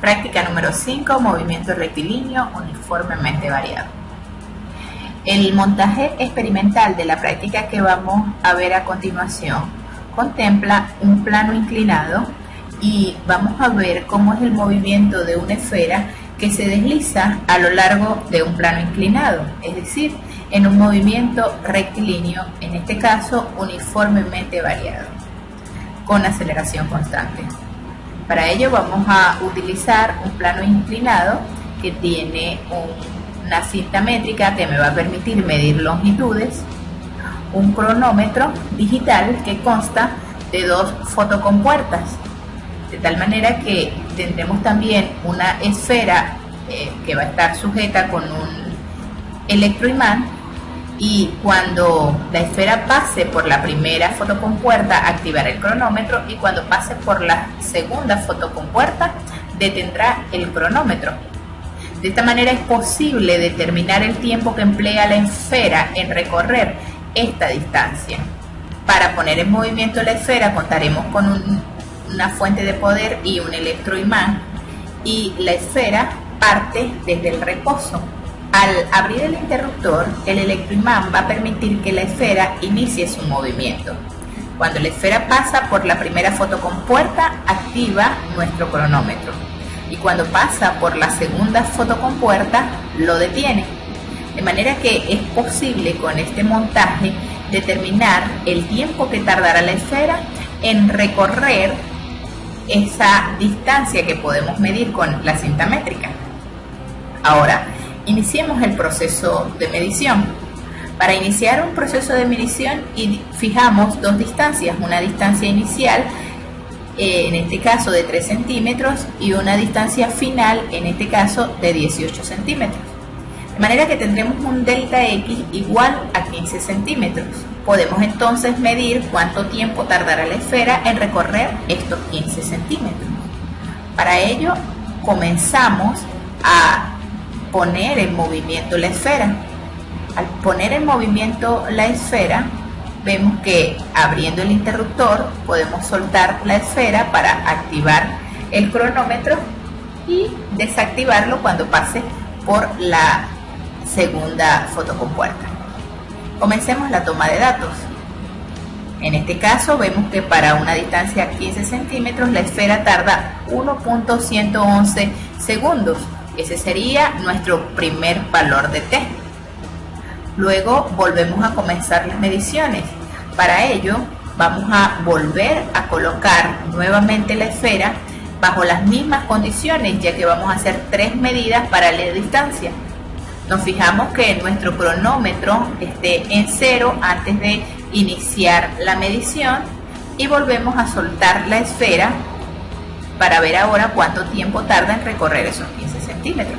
Práctica número 5, movimiento rectilíneo uniformemente variado. El montaje experimental de la práctica que vamos a ver a continuación contempla un plano inclinado y vamos a ver cómo es el movimiento de una esfera que se desliza a lo largo de un plano inclinado, es decir, en un movimiento rectilíneo, en este caso uniformemente variado, con aceleración constante. Para ello vamos a utilizar un plano inclinado que tiene una cinta métrica que me va a permitir medir longitudes, un cronómetro digital que consta de 2 fotocompuertas, de tal manera que tendremos también una esfera que va a estar sujeta con un electroimán, y cuando la esfera pase por la primera fotocompuerta activará el cronómetro, y cuando pase por la segunda fotocompuerta detendrá el cronómetro. De esta manera es posible determinar el tiempo que emplea la esfera en recorrer esta distancia. Para poner en movimiento la esfera contaremos con una fuente de poder y un electroimán, y la esfera parte desde el reposo. Al abrir el interruptor, el electroimán va a permitir que la esfera inicie su movimiento. Cuando la esfera pasa por la primera fotocompuerta, activa nuestro cronómetro, y cuando pasa por la segunda fotocompuerta, lo detiene. De manera que es posible con este montaje determinar el tiempo que tardará la esfera en recorrer esa distancia que podemos medir con la cinta métrica. Ahora, iniciemos el proceso de medición. Para iniciar un proceso de medición fijamos 2 distancias, una distancia inicial, en este caso de 3 centímetros, y una distancia final, en este caso de 18 centímetros. De manera que tendremos un delta X igual a 15 centímetros. Podemos entonces medir cuánto tiempo tardará la esfera en recorrer estos 15 centímetros. Para ello, comenzamos a poner en movimiento la esfera. Al poner en movimiento la esfera, vemos que abriendo el interruptor podemos soltar la esfera para activar el cronómetro y desactivarlo cuando pase por la segunda fotocompuerta. Comencemos la toma de datos. En este caso vemos que para una distancia de 15 centímetros la esfera tarda 1.111 segundos. Ese sería nuestro primer valor de t. Luego volvemos a comenzar las mediciones. Para ello vamos a volver a colocar nuevamente la esfera bajo las mismas condiciones, ya que vamos a hacer 3 medidas para la distancia. Nos fijamos que nuestro cronómetro esté en 0 antes de iniciar la medición, y volvemos a soltar la esfera para ver ahora cuánto tiempo tarda en recorrer esos 15 centímetros.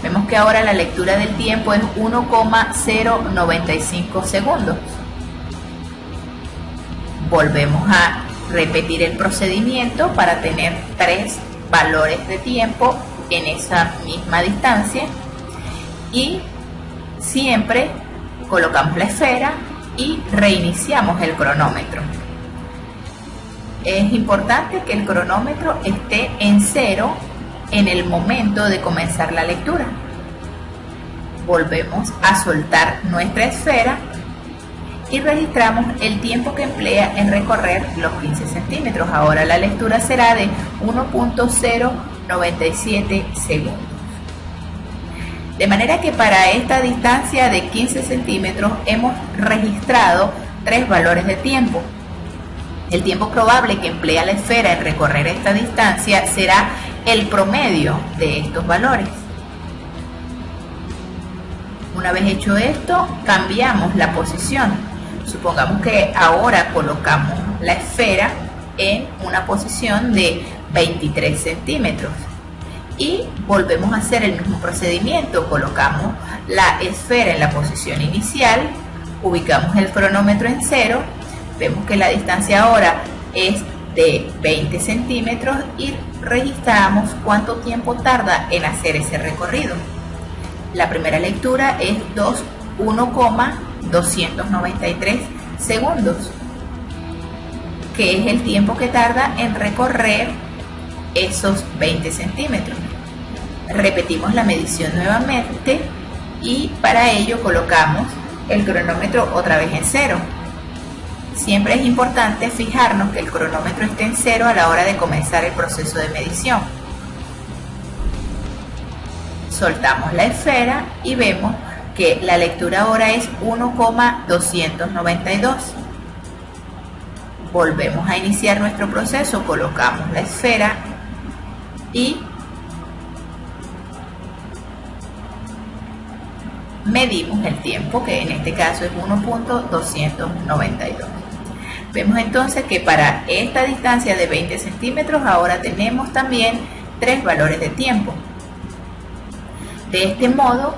Vemos que ahora la lectura del tiempo es 1,095 segundos. Volvemos a repetir el procedimiento para tener 3 valores de tiempo en esa misma distancia, y siempre colocamos la esfera y reiniciamos el cronómetro. Es importante que el cronómetro esté en 0 en el momento de comenzar la lectura. Volvemos a soltar nuestra esfera y registramos el tiempo que emplea en recorrer los 15 centímetros. Ahora la lectura será de 1.097 segundos. De manera que para esta distancia de 15 centímetros hemos registrado 3 valores de tiempo. El tiempo probable que emplea la esfera en recorrer esta distancia será el promedio de estos valores. Una vez hecho esto, cambiamos la posición. Supongamos que ahora colocamos la esfera en una posición de 23 centímetros. Y volvemos a hacer el mismo procedimiento. Colocamos la esfera en la posición inicial, ubicamos el cronómetro en 0, vemos que la distancia ahora es de 20 centímetros y registramos cuánto tiempo tarda en hacer ese recorrido. La primera lectura es 1,293 segundos, que es el tiempo que tarda en recorrer esos 20 centímetros. Repetimos la medición nuevamente y para ello colocamos el cronómetro otra vez en 0. Siempre es importante fijarnos que el cronómetro esté en 0 a la hora de comenzar el proceso de medición. Soltamos la esfera y vemos que la lectura ahora es 1,292. Volvemos a iniciar nuestro proceso, colocamos la esfera y medimos el tiempo, que en este caso es 1,292. Vemos entonces que para esta distancia de 20 centímetros ahora tenemos también 3 valores de tiempo. De este modo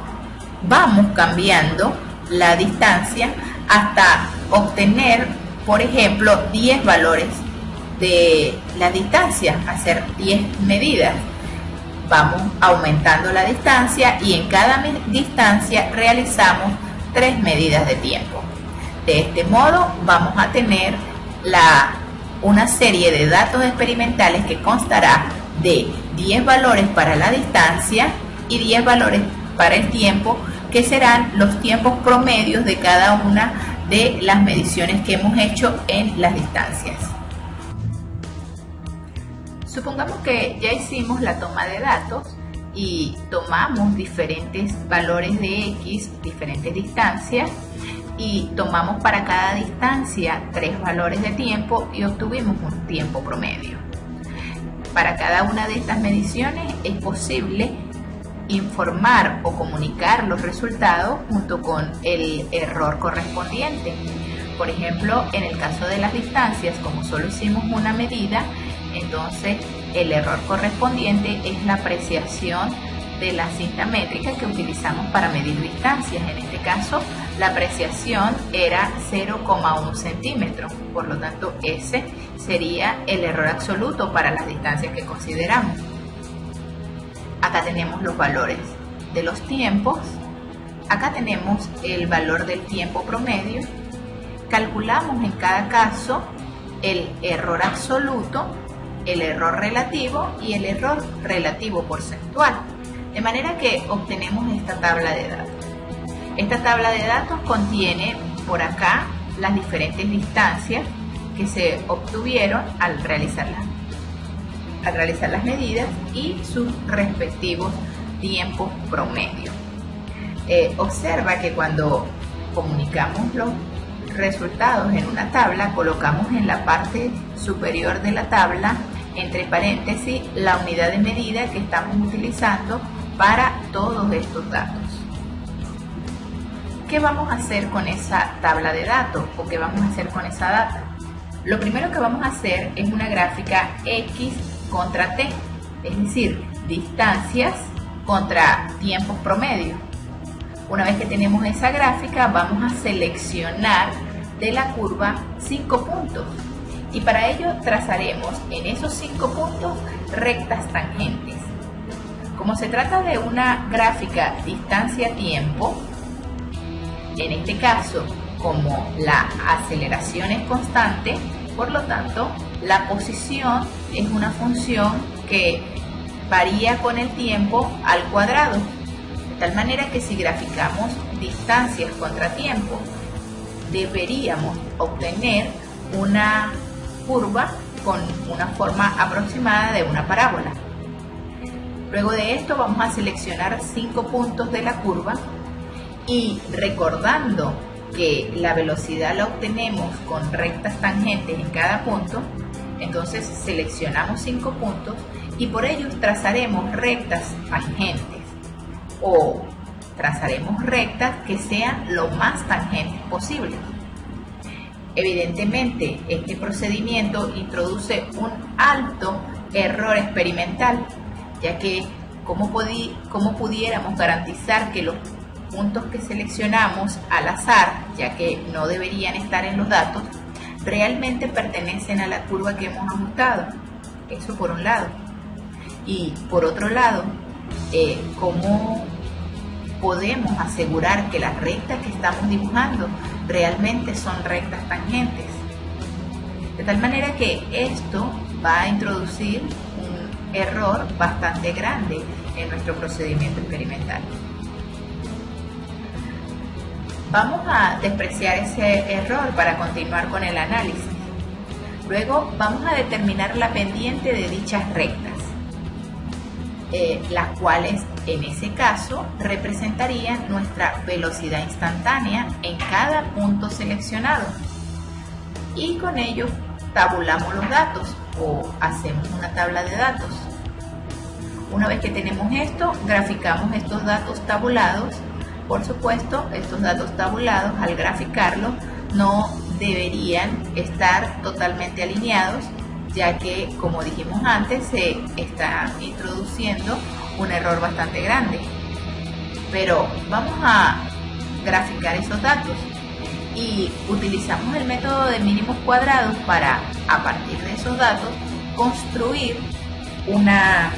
vamos cambiando la distancia hasta obtener, por ejemplo, 10 valores de la distancia, hacer 10 medidas. Vamos aumentando la distancia y en cada distancia realizamos 3 medidas de tiempo. De este modo vamos a tener una serie de datos experimentales que constará de 10 valores para la distancia y 10 valores para el tiempo, que serán los tiempos promedios de cada una de las mediciones que hemos hecho en las distancias. Supongamos que ya hicimos la toma de datos y tomamos diferentes valores de X, diferentes distancias, y tomamos para cada distancia 3 valores de tiempo y obtuvimos un tiempo promedio. Para cada una de estas mediciones es posible informar o comunicar los resultados junto con el error correspondiente. Por ejemplo, en el caso de las distancias, como solo hicimos una medida, entonces el error correspondiente es la apreciación de la cinta métrica que utilizamos para medir distancias. En este caso, la apreciación era 0,1 centímetro, por lo tanto ese sería el error absoluto para las distancias que consideramos. Acá tenemos los valores de los tiempos, acá tenemos el valor del tiempo promedio, calculamos en cada caso el error absoluto, el error relativo y el error relativo porcentual, de manera que obtenemos esta tabla de datos. Esta tabla de datos contiene por acá las diferentes distancias que se obtuvieron al realizar las medidas y sus respectivos tiempos promedio. Observa que cuando comunicamos los resultados en una tabla, colocamos en la parte superior de la tabla, entre paréntesis, la unidad de medida que estamos utilizando para todos estos datos. ¿Qué vamos a hacer con esa tabla de datos o qué vamos a hacer con esa data? Lo primero que vamos a hacer es una gráfica X contra T, es decir, distancias contra tiempos promedio. Una vez que tenemos esa gráfica, vamos a seleccionar de la curva 5 puntos y para ello trazaremos en esos 5 puntos rectas tangentes. Como se trata de una gráfica distancia-tiempo, en este caso, como la aceleración es constante, por lo tanto, la posición es una función que varía con el tiempo al cuadrado, de tal manera que si graficamos distancias contra tiempo, deberíamos obtener una curva con una forma aproximada de una parábola. Luego de esto vamos a seleccionar 5 puntos de la curva y recordando que la velocidad la obtenemos con rectas tangentes en cada punto, entonces seleccionamos 5 puntos y por ellos trazaremos rectas tangentes o trazaremos rectas que sean lo más tangentes posible. Evidentemente, este procedimiento introduce un alto error experimental, ya que ¿cómo pudiéramos garantizar que los puntos que seleccionamos al azar, ya que no deberían estar en los datos, realmente pertenecen a la curva que hemos ajustado? Eso por un lado. Y por otro lado, ¿cómo podemos asegurar que las rectas que estamos dibujando realmente son rectas tangentes? De tal manera que esto va a introducir error bastante grande en nuestro procedimiento experimental. Vamos a despreciar ese error para continuar con el análisis. Luego vamos a determinar la pendiente de dichas rectas, las cuales en ese caso representarían nuestra velocidad instantánea en cada punto seleccionado. Y con ello tabulamos los datos o hacemos una tabla de datos. Una vez que tenemos esto, graficamos estos datos tabulados. Por supuesto, estos datos tabulados, al graficarlos, no deberían estar totalmente alineados, ya que, como dijimos antes, se está introduciendo un error bastante grande. Pero vamos a graficar esos datos y utilizamos el método de mínimos cuadrados para, a partir de esos datos, construir una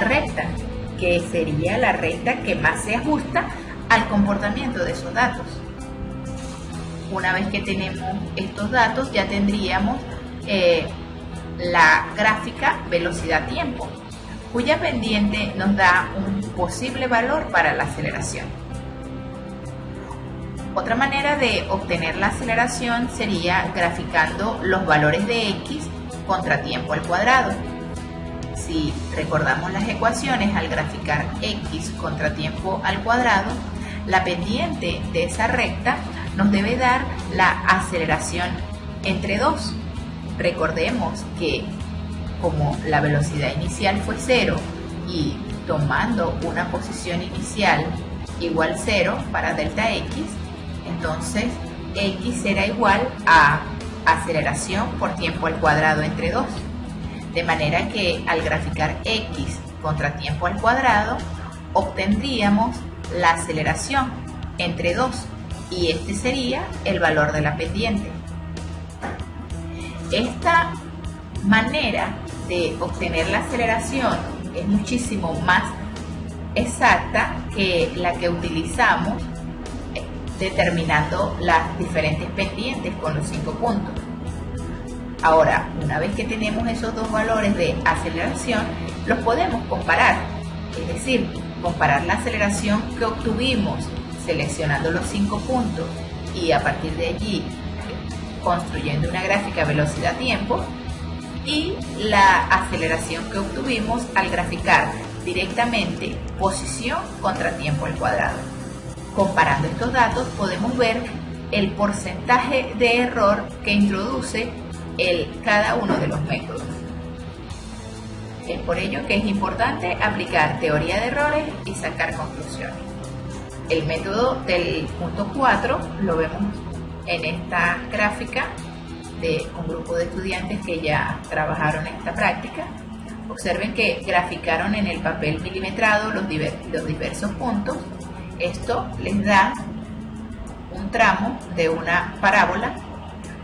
recta, que sería la recta que más se ajusta al comportamiento de esos datos. Una vez que tenemos estos datos, ya tendríamos la gráfica velocidad-tiempo, cuya pendiente nos da un posible valor para la aceleración. Otra manera de obtener la aceleración sería graficando los valores de x contra tiempo al cuadrado. Si recordamos las ecuaciones, al graficar x contra tiempo al cuadrado, la pendiente de esa recta nos debe dar la aceleración entre 2. Recordemos que como la velocidad inicial fue 0 y tomando una posición inicial igual 0 para delta x, entonces x será igual a aceleración por tiempo al cuadrado entre 2. De manera que al graficar x contra tiempo al cuadrado, obtendríamos la aceleración entre 2 y este sería el valor de la pendiente. Esta manera de obtener la aceleración es muchísimo más exacta que la que utilizamos determinando las diferentes pendientes con los 5 puntos. Ahora, una vez que tenemos esos dos valores de aceleración, los podemos comparar, es decir, comparar la aceleración que obtuvimos seleccionando los 5 puntos y a partir de allí construyendo una gráfica velocidad-tiempo y la aceleración que obtuvimos al graficar directamente posición contra tiempo al cuadrado. Comparando estos datos podemos ver el porcentaje de error que introduce cada uno de los métodos. Es por ello que es importante aplicar teoría de errores y sacar conclusiones. El método del punto 4 lo vemos en esta gráfica de un grupo de estudiantes que ya trabajaron esta práctica. Observen que graficaron en el papel milimetrado los diversos puntos. Esto les da un tramo de una parábola.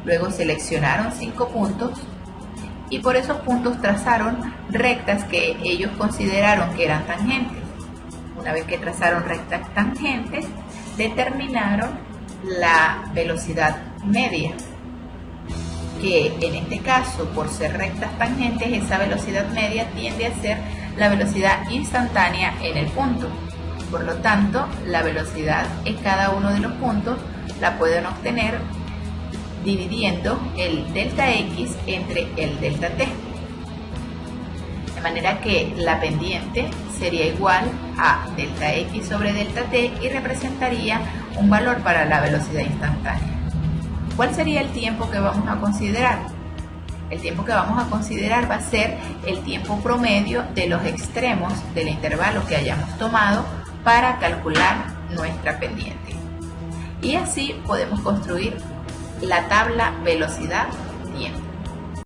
Luego seleccionaron 5 puntos y por esos puntos trazaron rectas que ellos consideraron que eran tangentes. Una vez que trazaron rectas tangentes, determinaron la velocidad media, que en este caso, por ser rectas tangentes, esa velocidad media tiende a ser la velocidad instantánea en el punto. Por lo tanto, la velocidad en cada uno de los puntos la pueden obtener dividiendo el delta x entre el delta t. De manera que la pendiente sería igual a delta x sobre delta t y representaría un valor para la velocidad instantánea. ¿Cuál sería el tiempo que vamos a considerar? El tiempo que vamos a considerar va a ser el tiempo promedio de los extremos del intervalo que hayamos tomado para calcular nuestra pendiente. Y así podemos construir la tabla velocidad-tiempo.